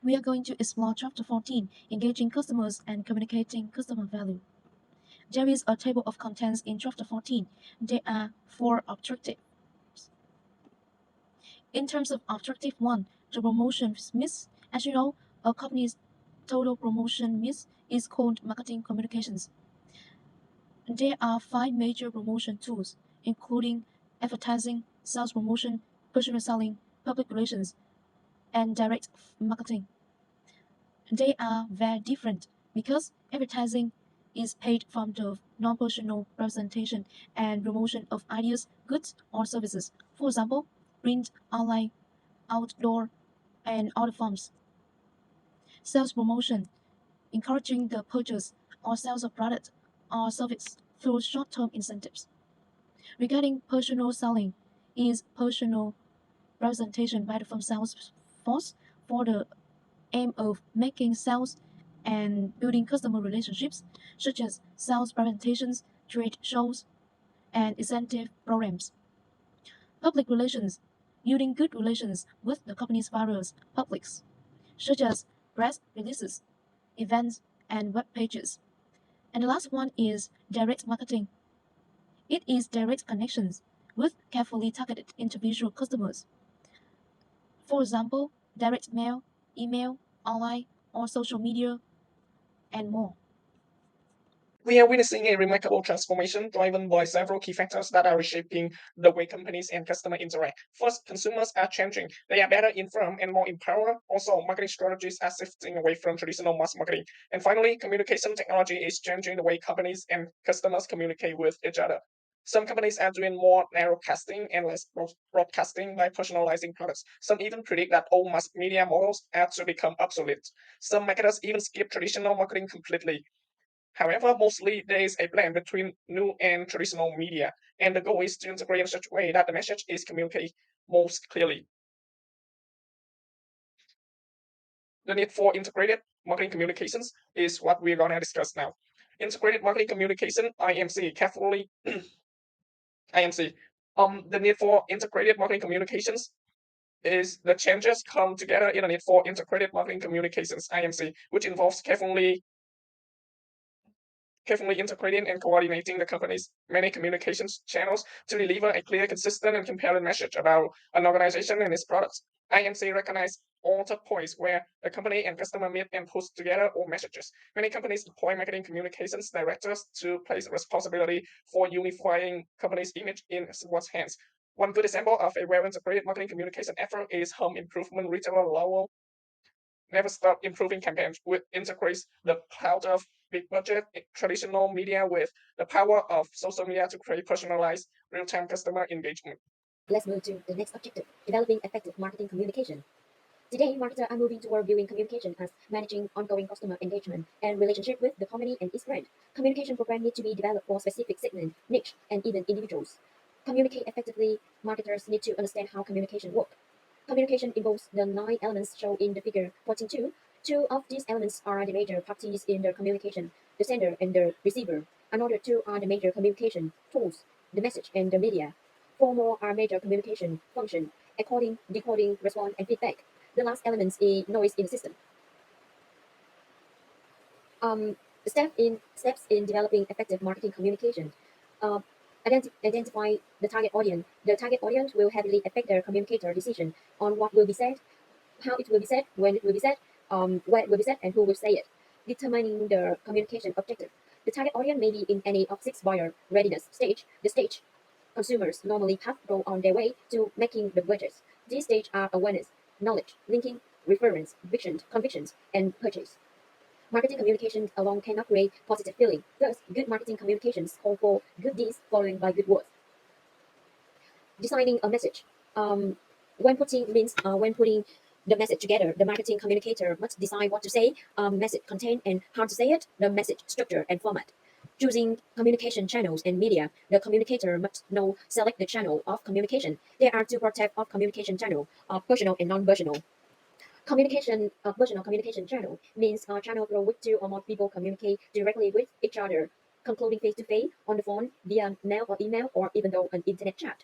We are going to explore Chapter 14, Engaging Customers and Communicating Customer Value. There is a table of contents in Chapter 14. There are 4 objectives. In terms of Objective 1, the promotion mix. As you know, a company's total promotion mix is called marketing communications. There are 5 major promotion tools, including advertising, sales promotion, personal selling, public relations, and direct marketing. They are very different because advertising is paid from the non-personal representation and promotion of ideas, goods, or services. For example, print, online, outdoor, and other forms. Sales promotion, encouraging the purchase or sales of product or service through short-term incentives. Regarding personal selling, is personal representation by the firm sales force for the aim of making sales and building customer relationships, such as sales presentations, trade shows, and incentive programs. Public relations, building good relations with the company's various publics, such as press releases, events, and web pages. And the last one is direct marketing. It is direct connections with carefully targeted individual customers. For example, direct mail, email, online, or social media, and more. We are witnessing a remarkable transformation driven by several key factors that are reshaping the way companies and customers interact. First, consumers are changing. They are better informed and more empowered. Also, marketing strategies are shifting away from traditional mass marketing. And finally, communication technology is changing the way companies and customers communicate with each other. Some companies are doing more narrowcasting and less broadcasting by personalizing products. Some even predict that old mass media models are to become obsolete. Some marketers even skip traditional marketing completely. However, mostly there is a blend between new and traditional media, and the goal is to integrate in such a way that the message is communicated most clearly. The need for integrated marketing communications is what we're going to discuss now. Integrated marketing communication, IMC, carefully, IMC. The need for integrated marketing communications is the changes come together in a need for integrated marketing communications, IMC, which involves carefully integrating and coordinating the company's many communications channels to deliver a clear, consistent, and compelling message about an organization and its products. IMC recognizes all the points where the company and customer meet and puts together all messages. Many companies deploy marketing communications directors to place responsibility for unifying company's image in one's hands. One good example of a well-integrated marketing communication effort is home improvement retailer Lowell Never Stop Improving campaign, which integrates the cloud of big budget traditional media with the power of social media to create personalized real-time customer engagement. Let's move to the next objective, developing effective marketing communication. Today, marketers are moving toward viewing communication as managing ongoing customer engagement and relationship with the company and its brand. Communication programs need to be developed for specific segment, niche, and even individuals. Communicate effectively, marketers need to understand how communication works. Communication involves the 9 elements shown in the figure 14.2. Two of these elements are the major parties in the communication, the sender and the receiver. Another 2 are the major communication tools, the message and the media. 4 more are major communication function, encoding, decoding, response, and feedback. The last element is noise in the system. Um, steps in developing effective marketing communication. Uh, Identify the target audience. The target audience will heavily affect their communicator decision on what will be said, how it will be said, when it will be said, where it will be said, and who will say it. Determining the communication objective. The target audience may be in any of 6 buyer readiness stage. The stage consumers normally have go on their way to making the purchase. These stages are awareness, knowledge, linking, reference, convictions, and purchase. Marketing communication alone cannot create positive feeling. Thus, good marketing communications call for good deeds followed by good words. Designing a message. When putting the message together, the marketing communicator must decide what to say, message content, and how to say it, the message structure and format. Choosing communication channels and media, the communicator must know select the channel of communication. There are 2 types of communication channel, personal and non-personal. Personal communication channel means a channel through which 2 or more people communicate directly with each other, concluding face-to-face, on the phone, via mail or email, or even though an internet chat.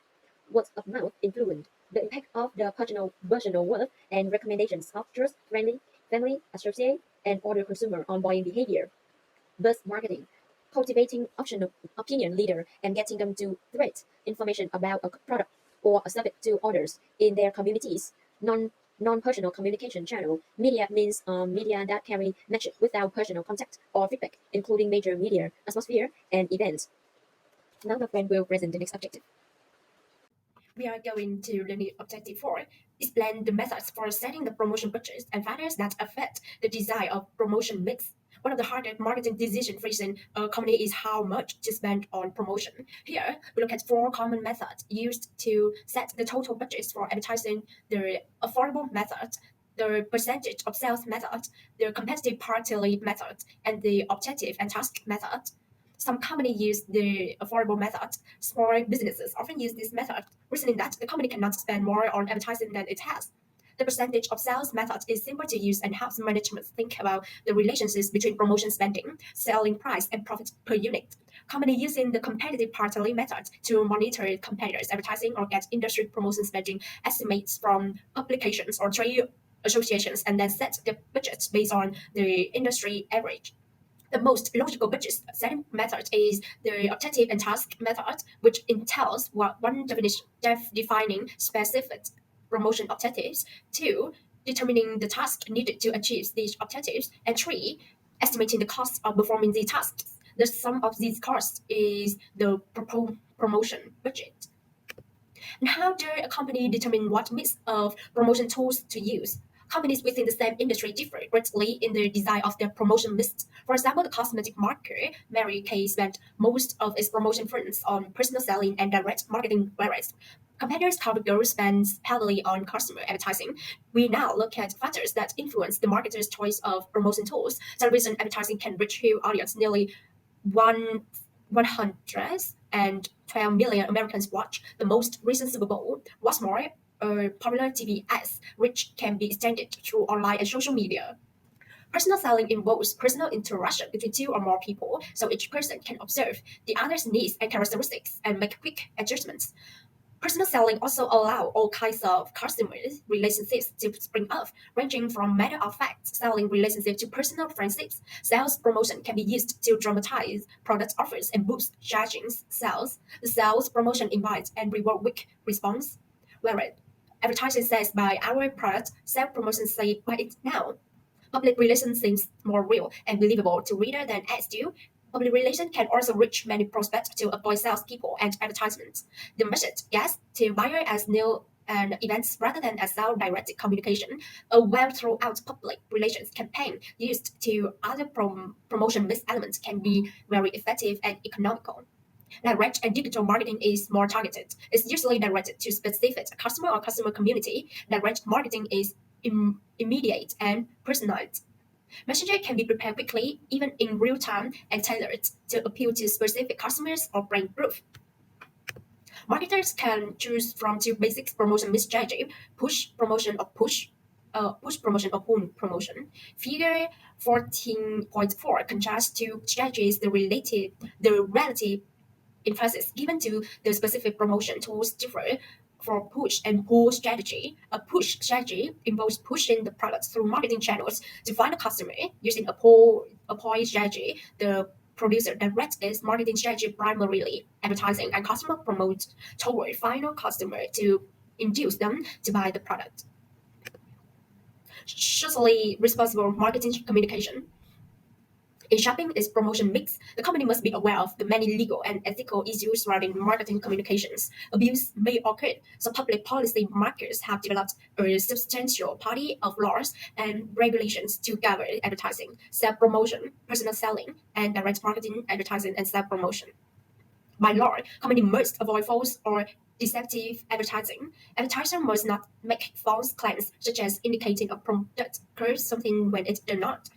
Words of mouth influence. The impact of the personal word and recommendations of trust, friendly, family, associate, and other consumer on buying behavior. Buzz marketing, cultivating opinion leader and getting them to spread information about a product or a service to others in their communities. Non-personal communication channel. Media means media that carry message without personal contact or feedback, including major media, atmosphere, and events. Now my friend will present the next objective. We are going to the new objective 4, explain the methods for setting the promotion budgets and factors that affect the design of promotion mix. One of the hardest marketing decisions facing a company is how much to spend on promotion. Here, we look at 4 common methods used to set the total budgets for advertising: the affordable method, the percentage of sales method, the competitive parity method, and the objective and task method. Some companies use the affordable method. Small businesses often use this method, reasoning that the company cannot spend more on advertising than it has. The percentage of sales method is simple to use and helps management think about the relationships between promotion spending, selling price, and profit per unit. Companies using the competitive parity method to monitor competitors' advertising or get industry promotion spending estimates from publications or trade associations and then set the budgets based on the industry average. The most logical budget setting method is the objective and task method, which entails one defining specific promotion objectives, 2, determining the task needed to achieve these objectives, and 3, estimating the cost of performing these tasks. The sum of these costs is the promotion budget. And how does a company determine what mix of promotion tools to use? Companies within the same industry differ greatly in the design of their promotion lists. For example, the cosmetic market, Mary Kay, spent most of its promotion funds on personal selling and direct marketing, whereas competitors CoverGirl spends heavily on customer advertising. We now look at factors that influence the marketer's choice of promotion tools. Television advertising can reach huge audience. Nearly 112 million Americans watch the most recent Super Bowl. What's more, popular TV ads, which can be extended through online and social media. Personal selling involves personal interaction between 2 or more people, so each person can observe the other's needs and characteristics and make quick adjustments. Personal selling also allows all kinds of customer relationships to spring up, ranging from matter-of-fact selling relationships to personal friendships. Sales promotion can be used to dramatize product offers and boost charging sales. The sales promotion invites and reward quick response, whereas advertising says buy our product, sales promotion say buy it now. Public relations seems more real and believable to reader than ads do. Public relations can also reach many prospects to avoid salespeople and advertisements. The message gets to buyer as new and events rather than as direct communication. A well throughout public relations campaign used to other promotion mix elements can be very effective and economical. Direct and digital marketing is more targeted. It's usually directed to specific customer or customer community. Direct marketing is immediate and personalized. Messenger can be prepared quickly, even in real time, and tailored to appeal to specific customers or brand groups. Marketers can choose from 2 basic promotion mix strategy: push promotion or push promotion or pull promotion. Figure 14.4 contrasts 2 strategies the relative emphasis given to the specific promotion tools differ for push and pull strategy. A push strategy involves pushing the product through marketing channels to find a customer. Using a pull strategy, the producer directs its marketing strategy primarily advertising and customer promotes toward final customer to induce them to buy the product. Socially responsible marketing communication. In shaping its promotion mix, the company must be aware of the many legal and ethical issues surrounding marketing communications. Abuse may occur, so public policy makers have developed a substantial body of laws and regulations to govern advertising, self-promotion, personal selling, and direct marketing, advertising, and self-promotion. By law, companies must avoid false or deceptive advertising. Advertisers must not make false claims, such as indicating a product costs something when it does not.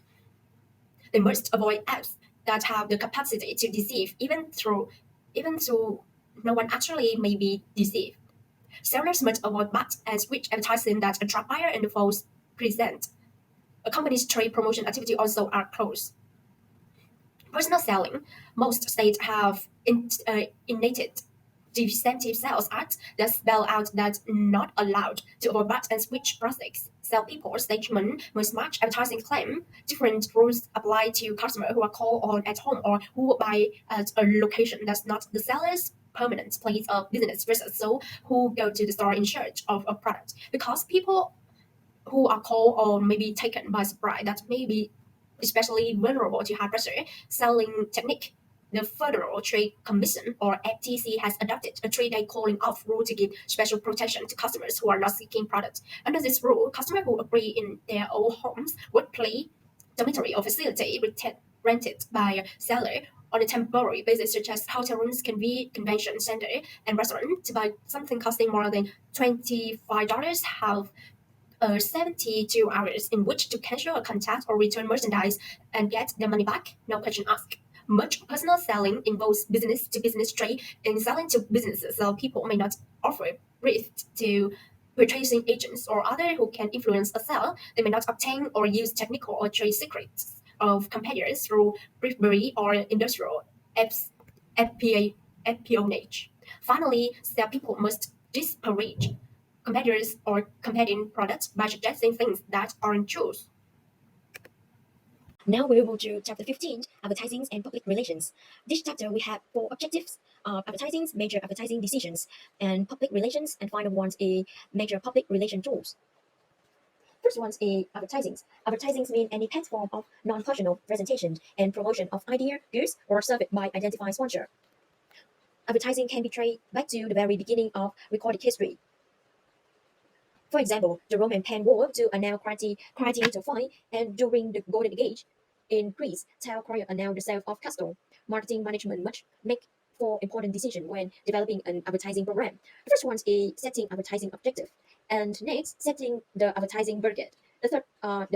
They must avoid ads that have the capacity to deceive, even though no one actually may be deceived. Sellers must avoid bad and switch advertising that attract buyer and false present. A company's trade promotion activity also are closed. Personal selling. Most states have enacted deceptive sales acts that spell out that not allowed to overbuy and switch products. Salespeople statement mismatch advertising claim. Different rules apply to customers who are called on at home or who buy at a location that's not the seller's permanent place of business versus those who go to the store in search of a product. Because people who are called or maybe taken by surprise that may be especially vulnerable to high pressure selling technique. The Federal Trade Commission or FTC has adopted a 3-day calling off rule to give special protection to customers who are not seeking products. Under this rule, customers who agree in their own homes, workplace, dormitory, or facility rented by a seller on a temporary basis, such as hotel rooms, convention center, and restaurant, to buy something costing more than $25 have 72 hours in which to cancel a contact or return merchandise and get their money back, no question asked. Much personal selling involves business to business trade, and selling to businesses, so people may not offer risk to purchasing agents or other who can influence a sale. They may not obtain or use technical or trade secrets of competitors through bribery or industrial FPA, espionage. Finally, sale people must disparage competitors or competing products by suggesting things that aren't true. Now we will move to chapter 15, advertising and public relations. This chapter we have 4 objectives: advertising, major advertising decisions, and public relations, and final one is major public relation tools. First one is advertising. Advertising means any platform of non-personal presentation and promotion of idea, goods, or service by identified sponsor. Advertising can be traced back to the very beginning of recorded history. For example, the Roman pen war to announce quality to find, and during the Golden Age in Greece, town crier announced the sale of castle. Marketing management must make 4 important decisions when developing an advertising program. The first one is setting advertising objective, and next setting the advertising budget. The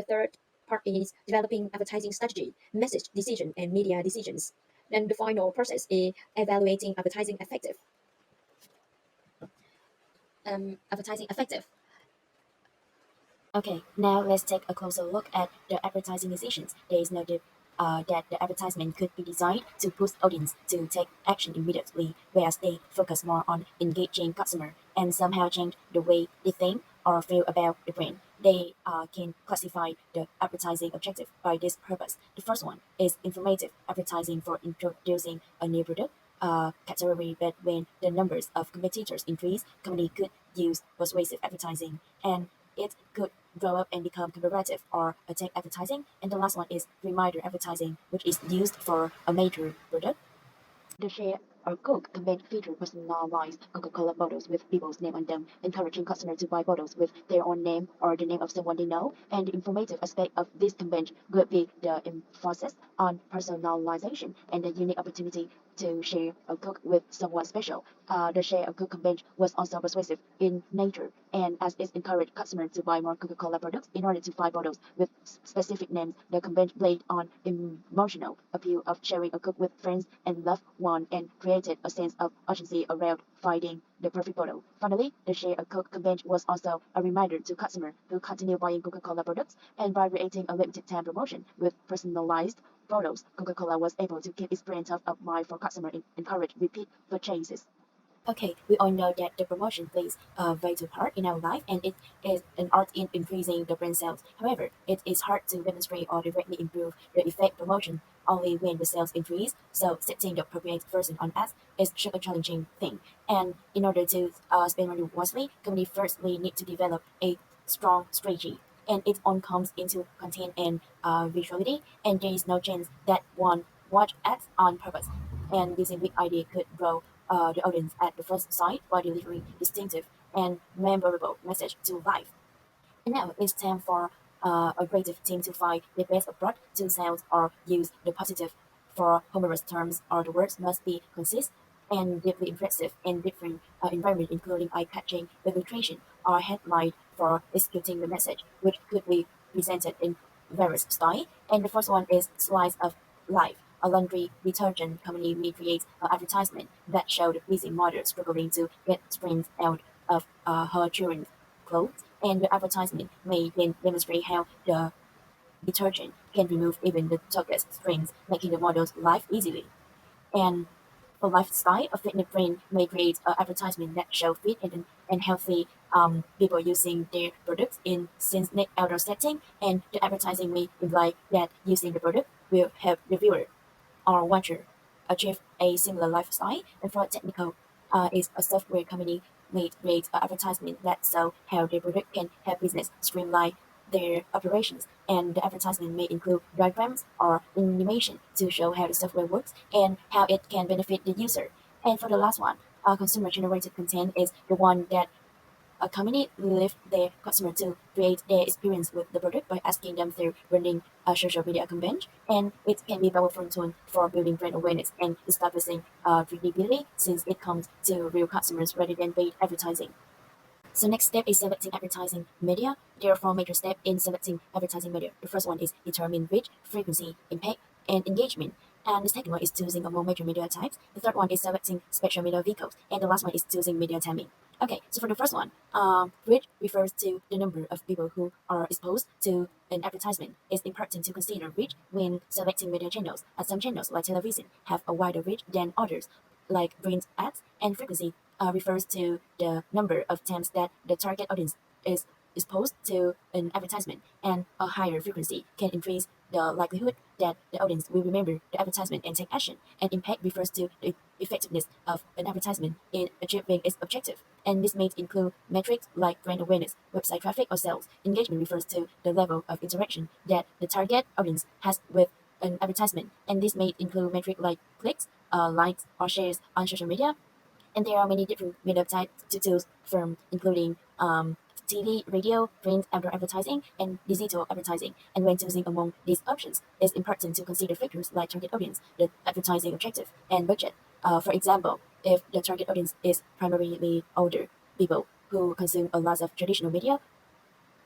third part is developing advertising strategy, message decision, and media decisions. Then the final process is evaluating advertising effective. Advertising effective. Okay, now let's take a closer look at the advertising decisions. There is no doubt that the advertisement could be designed to push audience to take action immediately, whereas they focus more on engaging customer and somehow change the way they think or feel about the brand. They can classify the advertising objective by this purpose. The first one is informative advertising for introducing a new product category, but when the numbers of competitors increase, company could use persuasive advertising, and it could grow up and become comparative or attack advertising. And the last one is reminder advertising, which is used for a major product. The share or Coke campaign featured personalized Coca-Cola bottles with people's name on them, encouraging customers to buy bottles with their own name or the name of someone they know. And the informative aspect of this campaign would be the emphasis on personalization and the unique opportunity to share a Coke with someone special. The share of Coke campaign was also persuasive in nature, and as it encouraged customers to buy more Coca-Cola products in order to buy bottles with specific names, the campaign played on emotional appeal of sharing a Coke with friends and loved ones and created a sense of urgency around finding the perfect bottle. Finally, the share a Coke campaign was also a reminder to customers to continue buying Coca-Cola products, and by creating a limited time promotion with personalized bottles, Coca-Cola was able to keep its brand top of mind for customers and encourage repeat purchases. Okay, we all know that the promotion plays a vital part in our life, and it is an art in increasing the brand sales. However, it is hard to demonstrate or directly improve the effect promotion only when the sales increase. So setting the appropriate version on ads is such a challenging thing. And in order to spend money wisely, companies firstly need to develop a strong strategy. And it all comes into content and visuality, and there is no chance that one watch ads on purpose. And this big idea could grow the audience at the first sight by delivering distinctive and memorable message to life. And now it's time for a creative team to find the best approach to sound or use the positive for humorous terms, or the words must be concise and deeply impressive in different environment, including eye-catching illustration or headline for executing the message, which could be presented in various styles. And the first one is slice of life. A laundry detergent company may create an advertisement that showed a busy mother struggling to get strings out of her children's clothes, and the advertisement may then demonstrate how the detergent can remove even the toughest strings, making the model's life easily. And For lifestyle, a fitness brand may create advertisement that show fit and healthy people using their products in scenic outdoor setting, and the advertising may imply that using the product will help the viewer or watcher achieve a similar lifestyle. And for technical, is a software company may create advertisement that show how their product can help business streamline their operations, and the advertisement may include diagrams or animation to show how the software works and how it can benefit the user. And for the last one, consumer generated content is the one that a company lift their customer to create their experience with the product by asking them through running a social media campaign, and it can be a powerful tool for building brand awareness and establishing credibility since it comes to real customers rather than paid advertising. So next step is selecting advertising media. There are four major steps in selecting advertising media. The first one is determine reach, frequency, impact, and engagement. And the second one is choosing among major media types. The third one is selecting special media vehicles. And the last one is choosing media timing. Okay, so for the first one, reach refers to the number of people who are exposed to an advertisement. It's important to consider reach when selecting media channels, as some channels like television have a wider reach than others, like print ads, and frequency refers to the number of times that the target audience is exposed to an advertisement, and a higher frequency can increase the likelihood that the audience will remember the advertisement and take action. And impact refers to the effectiveness of an advertisement in achieving its objective, and this may include metrics like brand awareness, website traffic, or sales. Engagement refers to the level of interaction that the target audience has with an advertisement, and this may include metrics like clicks, likes, or shares on social media. And there are many different media types to choose from, including TV, radio, print, outdoor advertising, and digital advertising. And when choosing among these options, it's important to consider factors like target audience, the advertising objective, and budget. For example, if the target audience is primarily older people who consume a lot of traditional media,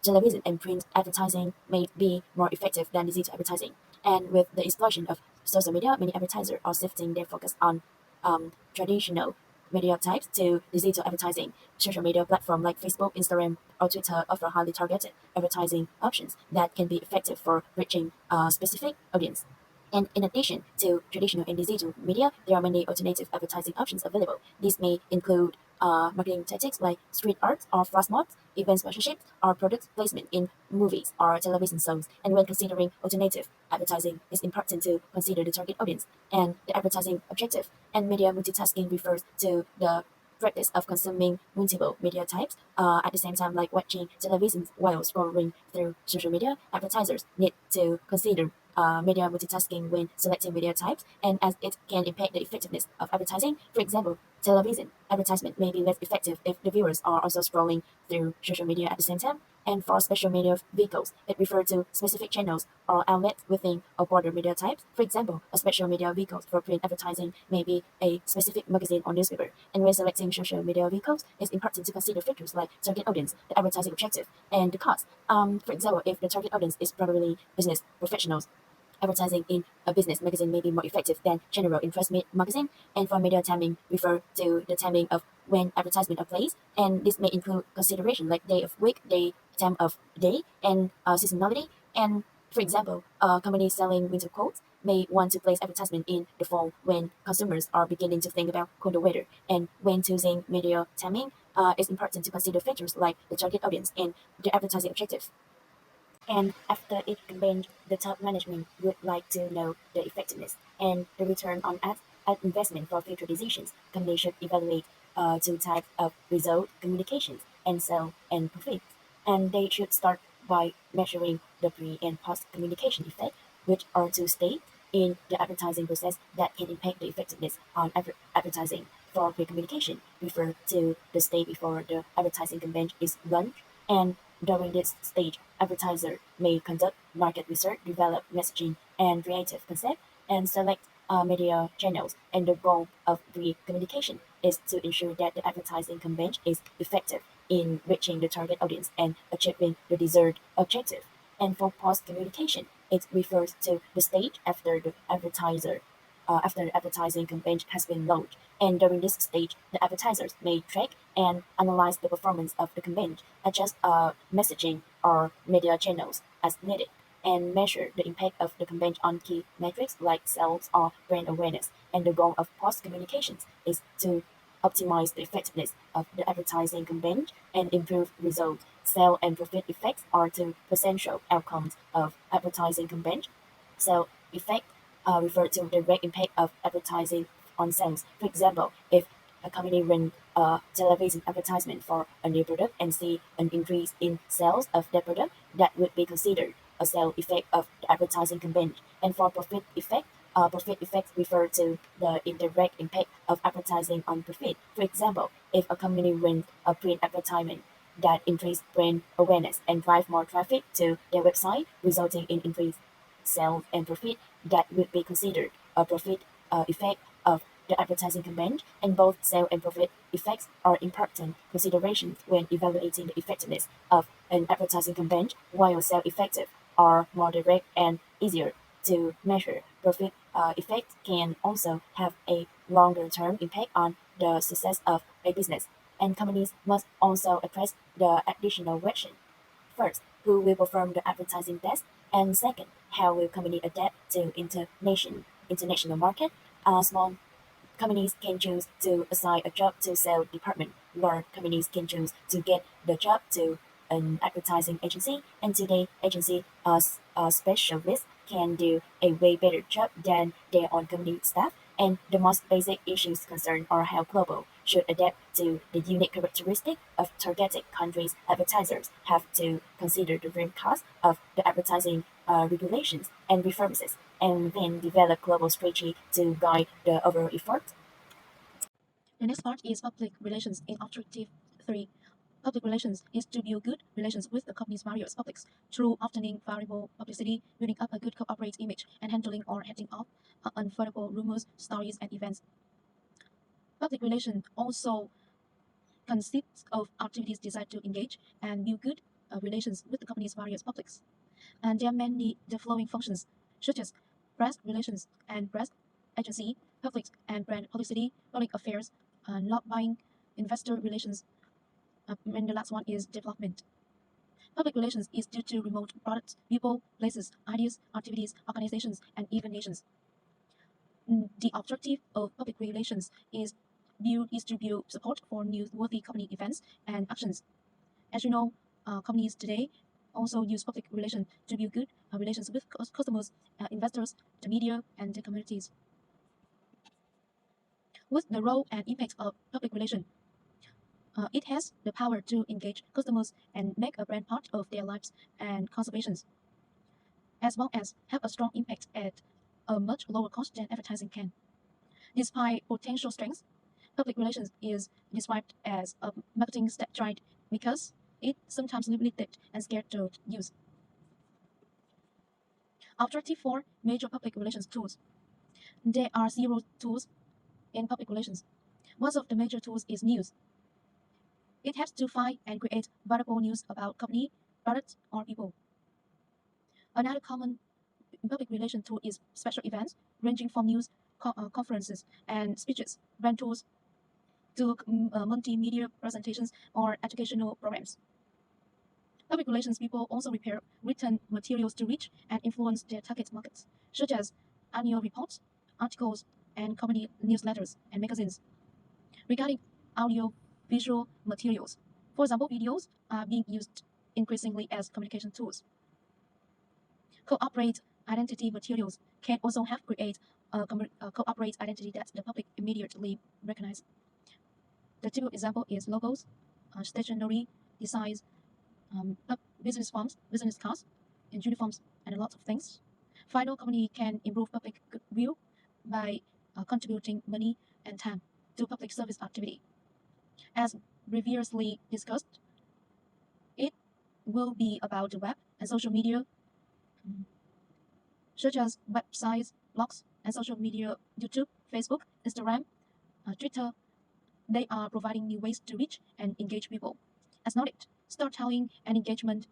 television and print advertising may be more effective than digital advertising. And with the explosion of social media, many advertisers are shifting their focus on traditional media types to digital advertising. Social media platforms like Facebook, Instagram, or Twitter offer highly targeted advertising options that can be effective for reaching a specific audience. And in addition to traditional and digital media, there are many alternative advertising options available. These may include marketing tactics like street art or flash mobs, event sponsorships, or product placement in movies or television shows. And when considering alternative advertising, it's important to consider the target audience and the advertising objective. And media multitasking refers to the practice of consuming multiple media types at the same time, like watching television while scrolling through social media. Advertisers need to consider media multitasking when selecting media types, and as it can impact the effectiveness of advertising. For example, television advertisement may be less effective if the viewers are also scrolling through social media at the same time. And for special media vehicles, it refers to specific channels or outlets within a broader media types. For example, a special media vehicle for print advertising may be a specific magazine or newspaper. And when selecting social media vehicles, it's important to consider factors like target audience, the advertising objective, and the cost. For example, if the target audience is primarily business professionals, advertising in a business magazine may be more effective than general interest magazine. And for media timing, refer to the timing of when advertisement are placed, and this may include consideration like day of week, day, time of day, and seasonality. And for example, companies selling winter coats may want to place advertisement in the fall when consumers are beginning to think about colder weather. And when choosing media timing, it's important to consider factors like the target audience and the advertising objectives. And after each campaign, the top management would like to know the effectiveness and the return on ad investment for future decisions. Companies should evaluate two types of result communications and sale and profit. And they should start by measuring the pre and post communication effect, which are two stages in the advertising process that can impact the effectiveness on advertising. For pre-communication, refer to the stage before the advertising campaign is launched, and during this stage, advertiser may conduct market research, develop messaging and creative concept, and select media channels. And the goal of the communication is to ensure that the advertising campaign is effective in reaching the target audience and achieving the desired objective. And for post communication, it refers to the stage after the advertising campaign has been launched. And during this stage, the advertisers may track and analyze the performance of the campaign, adjust messaging or media channels as needed. and measure the impact of the campaign on key metrics like sales or brand awareness. And the goal of post communications is to optimize the effectiveness of the advertising campaign and improve results. Sale and profit effects are two potential outcomes of advertising campaigns. So effect refer to the direct impact of advertising on sales. For example, if a company runs a television advertisement for a new product and see an increase in sales of that product, that would be considered a sale effect of the advertising campaign. And for profit effects refer to the indirect impact of advertising on profit. For example, if a company runs a print advertisement that increase brand awareness and drive more traffic to their website, resulting in increased sales and profit, that would be considered a profit effect of the advertising campaign, and both sale and profit effects are important considerations when evaluating the effectiveness of an advertising campaign, while sale effective are more direct and easier to measure. Profit effect can also have a longer term impact on the success of a business, and companies must also address the additional question. First, who will perform the advertising test? And second, how will company adapt to international market? Small companies can choose to assign a job to sales department, large companies can choose to get the job to an advertising agency, and today agency specialists can do a way better job than their own company staff. And the most basic issues concerned are how global should adapt to the unique characteristic of targeted countries. Advertisers have to consider the real cost of the advertising regulations and reforms, and then develop global strategy to guide the overall effort. The next part is public relations in Objective 3. Public relations is to build good relations with the company's various publics through obtaining variable publicity, building up a good corporate image, and handling or heading off unfavorable rumors, stories, and events. Public relations also consists of activities designed to engage and build good relations with the company's various publics. And there are mainly the following functions, such as press relations and press agency, public and brand publicity, public affairs, lobbying, investor relations, and the last one is development. Public relations is due to remote products, people, places, ideas, activities, organizations, and even nations. The objective of public relations is to build support for newsworthy company events and actions. As you know, companies today also use public relations to build good relations with customers, investors, the media, and the communities. With the role and impact of public relations, it has the power to engage customers and make a brand part of their lives and conservations, as well as have a strong impact at a much lower cost than advertising can. Despite potential strengths, public relations is described as a marketing strategy because it's sometimes limited and scared to use. Objective 4 Major public relations tools. There are several tools in public relations. One of the major tools is news. It helps to find and create valuable news about company, products, or people. Another common public relation tool is special events, ranging from news, conferences, and speeches, brand tours, to multimedia presentations or educational programs. Public relations people also prepare written materials to reach and influence their target markets, such as annual reports, articles, and company newsletters and magazines. Regarding audio-visual materials, for example, videos are being used increasingly as communication tools. Corporate identity materials can also help create a corporate identity that the public immediately recognize. The typical example is logos, stationery, designs, business forms, business cards, and uniforms, and a lot of things. Final company can improve public goodwill by contributing money and time to public service activity. As previously discussed, it will be about the web and social media, such as websites, blogs, and social media, YouTube, Facebook, Instagram, Twitter. They are providing new ways to reach and engage people. As noted, storytelling and engagement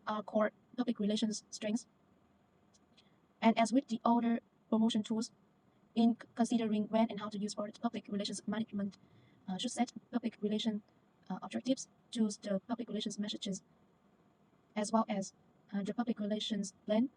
are core public relations strengths. And as with the other promotion tools, in considering when and how to use for public relations management, should set public relation objectives, choose the public relations messages, as well as the public relations plan